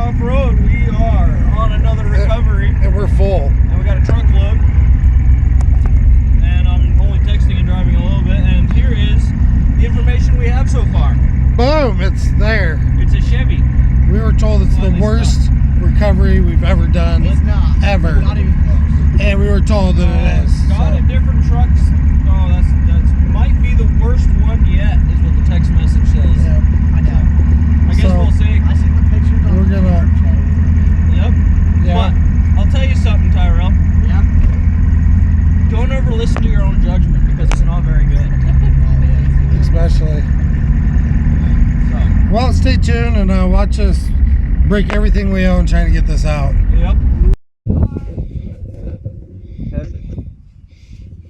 off-road. We are on another recovery. And we're full. And we got a truckload. And I'm only texting and driving a little bit. And here is the information we have so far. Boom, it's there. It's a Chevy. We were told it's the worst recovery we've ever done. It's not. Ever. Not even close. And we were told that it is. Got a different trucks. Oh, that's might be the worst one yet, is what the text message says. Yeah. I know. I guess we'll see. I see the pictures on We're gonna. Yep. Yeah. But I'll tell you something, Tyrell. Yeah. Don't ever listen to your own judgment because it's not very good. Especially. So. Well, stay tuned and watch us break everything we own trying to get this out. Yep.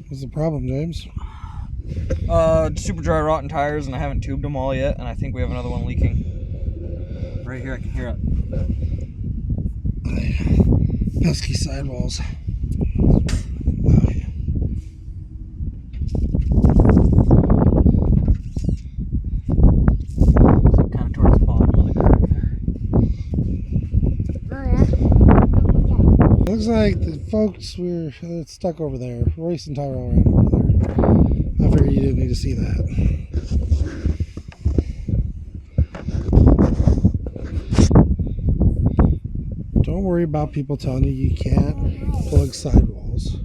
What's the problem, James? Super dry rotten tires, and I haven't tubed them all yet, and I think we have another one leaking. Right here, I can hear it. Pesky sidewalls. Kind of towards the bottom of the curve there. Looks like the folks were stuck over there. Royce and Tyrell ran over there. I figured you didn't need to see that. Don't worry about people telling you you can't plug sidewalls.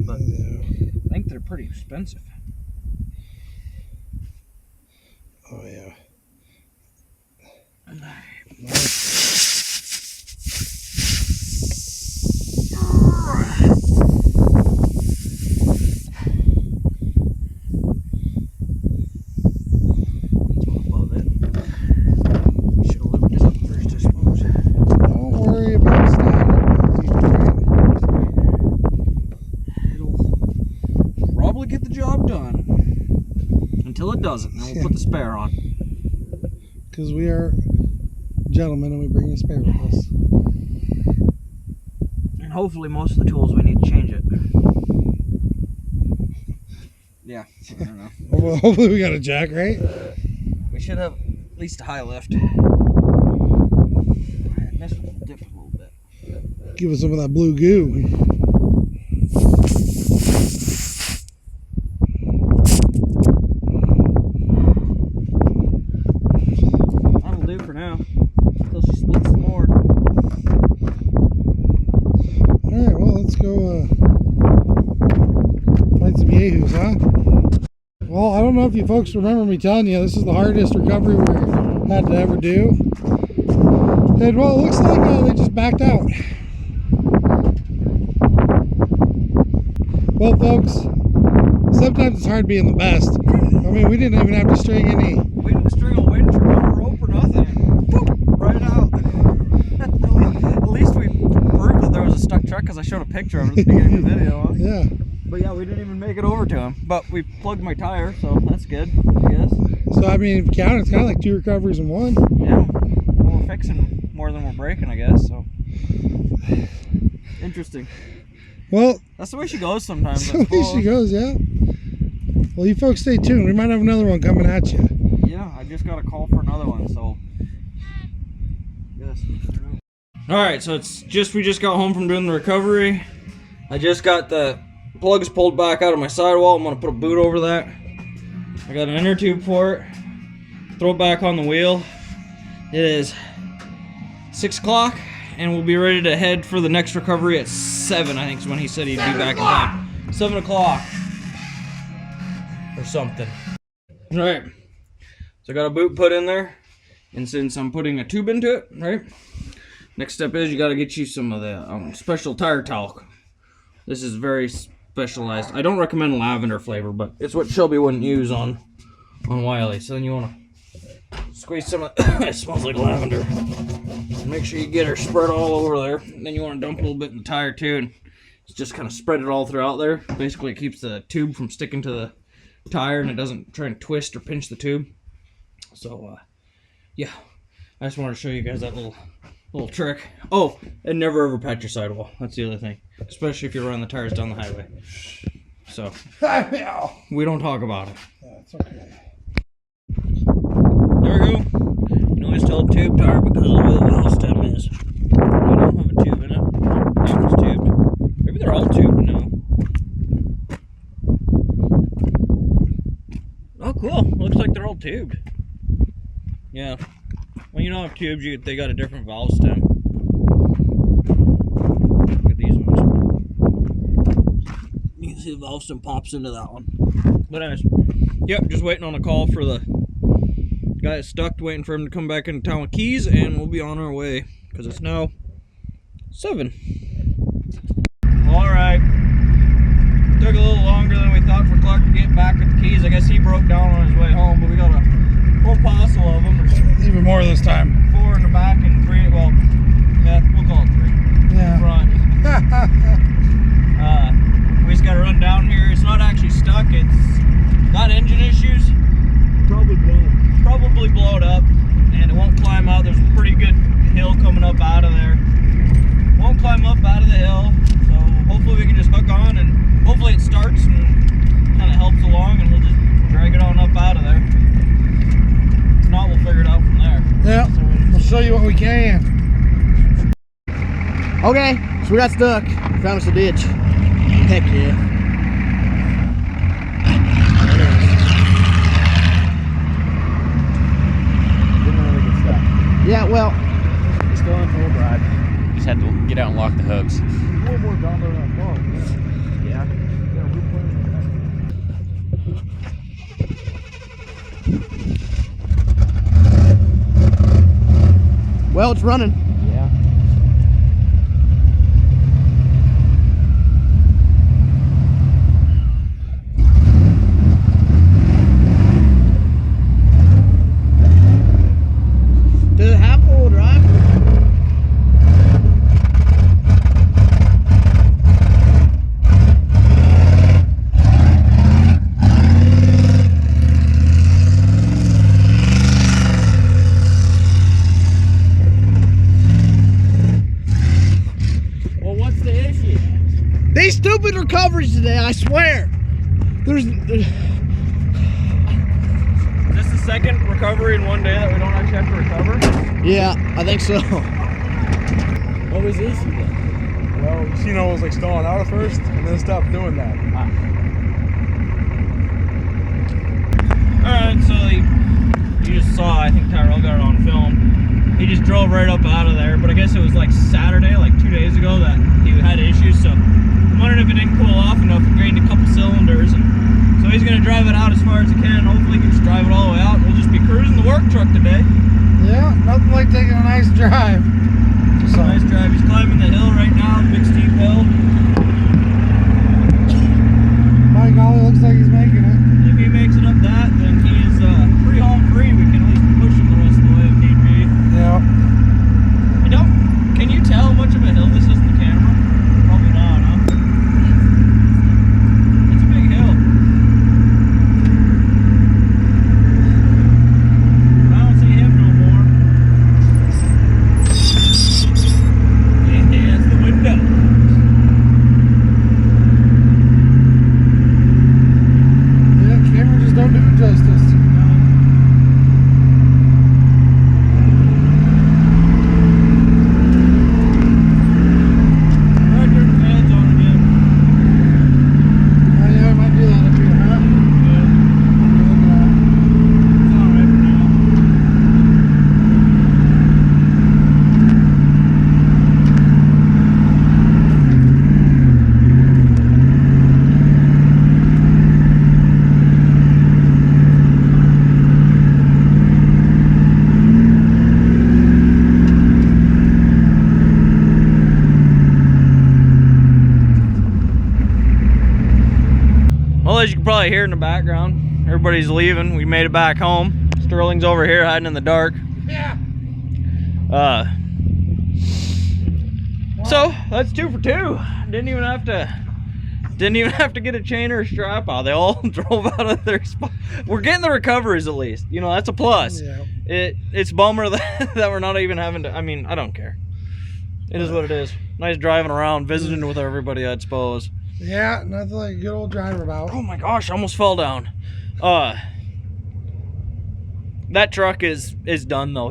But I think they're pretty expensive. Oh yeah. Above it. Should have looped it up first, I suppose. Don't worry about standing. Probably get the job done until it doesn't, and we'll put the spare on. Because we are gentlemen and we bring a spare with us. And hopefully most of the tools we need to change it. Yeah, I don't know. Well, hopefully we got a jack, right? We should have at least a high lift. I messed with the diff a little bit. Give us some of that blue goo. For now, until she splits some more. Alright, well, let's go find some yahoos, huh? Well, I don't know if you folks remember me telling you this is the hardest recovery we had to ever do. And well, it looks like they just backed out. Well, folks, sometimes it's hard being the best. I mean, we didn't even have to string any. We didn't string a winch or a rope or nothing. Right out. At least we proved that there was a stuck truck because I showed a picture of it at the beginning of the video. Huh? Yeah. But yeah, we didn't even make it over to him. But we plugged my tire, so that's good, I guess. So, I mean, if you count, it's kind of like 2 recoveries in one. Yeah. Well, we're fixing more than we're breaking, I guess, so. Interesting. Well, that's the way she goes sometimes. That's the way she goes, yeah. Well, you folks stay tuned. We might have another one coming at you. Yeah, I just got a call for another one, so. Yes. Alright, so we just got home from doing the recovery. I just got the plugs pulled back out of my sidewall. I'm going to put a boot over that. I got an inner tube for it. Throw it back on the wheel. It is 6 o'clock, and we'll be ready to head for the next recovery at 7, I think is when he said he'd be back in time. 7 o'clock. Or something. Alright. So I got a boot put in there. And since I'm putting a tube into it, right? Next step is you got to get you some of the special tire talc. This is very specialized. I don't recommend lavender flavor, but it's what Shelby wouldn't use on Wiley. So then you want to Squeeze some of it smells like lavender. Make sure you get her spread all over there. And then you want to dump a little bit in the tire too, and just kind of spread it all throughout there. Basically, it keeps the tube from sticking to the tire, and it doesn't try and twist or pinch the tube. So, yeah, I just wanted to show you guys that little trick. Oh, and never ever pat your sidewall. That's the other thing, especially if you're running the tires down the highway. So, we don't talk about it. That's okay. There we go. You can always tell a tube tire because of the way the valve stem is. We don't have a tube in it. That one's tubed. Maybe they're all tubed now. Oh, cool. Looks like they're all tubed. Yeah. When you don't have tubes, they got a different valve stem. Look at these ones. You can see the valve stem pops into that one. But anyways, yep, just waiting on a call for the guy that's stuck, waiting for him to come back into town with keys, and we'll be on our way because it's now 7. Alright. Took a little longer than we thought for Clark to get back with the keys. I guess he broke down on his way home, but we got a whole parcel of them. There's Even more this time. 4 in the back and 3, well, yeah, we'll call it 3 Yeah. in front. We just gotta run down here. It's not actually stuck, it's got engine issues. Probably blow it up, and it won't climb out. There's a pretty good hill coming up out of there. Won't climb up out of the hill, so hopefully we can just hook on, and hopefully it starts and kind of helps along, and we'll just drag it on up out of there. If not, we'll figure it out from there. Yeah, we'll show you what we can. Okay, so we got stuck. Found us a ditch. Heck yeah. Yeah, well, It's still in full drive. Just had to get out and lock the hooks. well, it's running. Yeah. Does it have four-wheel drive? Well, what's the issue? These stupid recoveries today, I swear. There's Is this the second recovery in one day that we don't actually have to recover? yeah, I think so. What was the issue then? Well, Chino was like stalling out at first and then stopped doing that. Alright, so you just saw, I think Tyrell got it on film. He just drove right up out of there, but I guess it was like Saturday, like 2 days ago, that he had issues, so I'm wondering if it didn't cool off enough and drained a couple cylinders. And so he's going to drive it out as far as he can. Hopefully he can just drive it all the way out. We'll just be cruising the work truck today. Yeah, nothing like taking a nice drive. It's a nice drive. He's climbing the hill right now, the big steep hill. By golly, looks like he's making it. If he makes it up that, then he is pretty home free. We can at least push him the rest of the way if need be. Yeah. Can you tell how much of a hill this is in the camera? Probably not, huh? It's a big hill. I don't see him no more. Yeah, that's the window. Yeah, camera just don't do it justice. Right there, the fans on it again. Oh, yeah, I might do that up here, huh? Yeah, it's alright for now. Well, as you can probably hear in the background, everybody's leaving. We made it back home. Sterling's over here hiding in the dark. Yeah. So that's 2 for 2. Didn't even have to get a chain or a strap out. They all drove out of their spot. We're getting the recoveries at least. You know, that's a plus. Yeah. It's a bummer that we're not even having to. I mean, I don't care. It is what it is. Nice driving around, visiting with everybody, I'd suppose. Yeah, nothing like a good old driver about. Oh my gosh, I almost fell down. That truck is done though.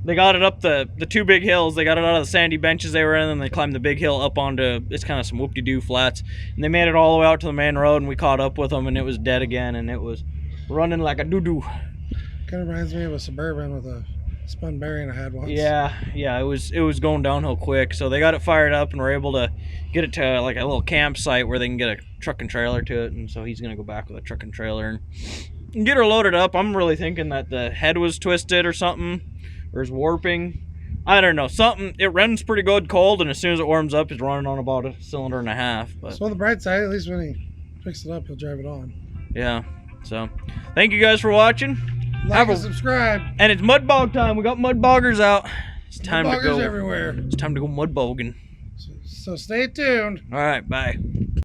They got it up the 2 big hills. They got it out of the sandy benches they were in, and they climbed the big hill up onto, it's kind of some whoop-de-doo flats. And they made it all the way out to the main road, and we caught up with them, and it was dead again, and it was running like a doo-doo. Kind of reminds me of a Suburban with a spun bearing I had once. Yeah, it was going downhill quick. So they got it fired up, and were able to get it to like a little campsite where they can get a truck and trailer to it. And so he's gonna go back with a truck and trailer and get her loaded up. I'm really thinking that the head was twisted or something, or is warping. I don't know, something. It runs pretty good cold, and as soon as it warms up, it's running on about a cylinder and a half. But so on the bright side, at least when he picks it up, he'll drive it on. yeah. So thank you guys for watching. Like and subscribe. And it's mud bog time. We got mud boggers out. It's time to go. Everywhere. It's time to go mud bogging. So stay tuned. All right, bye.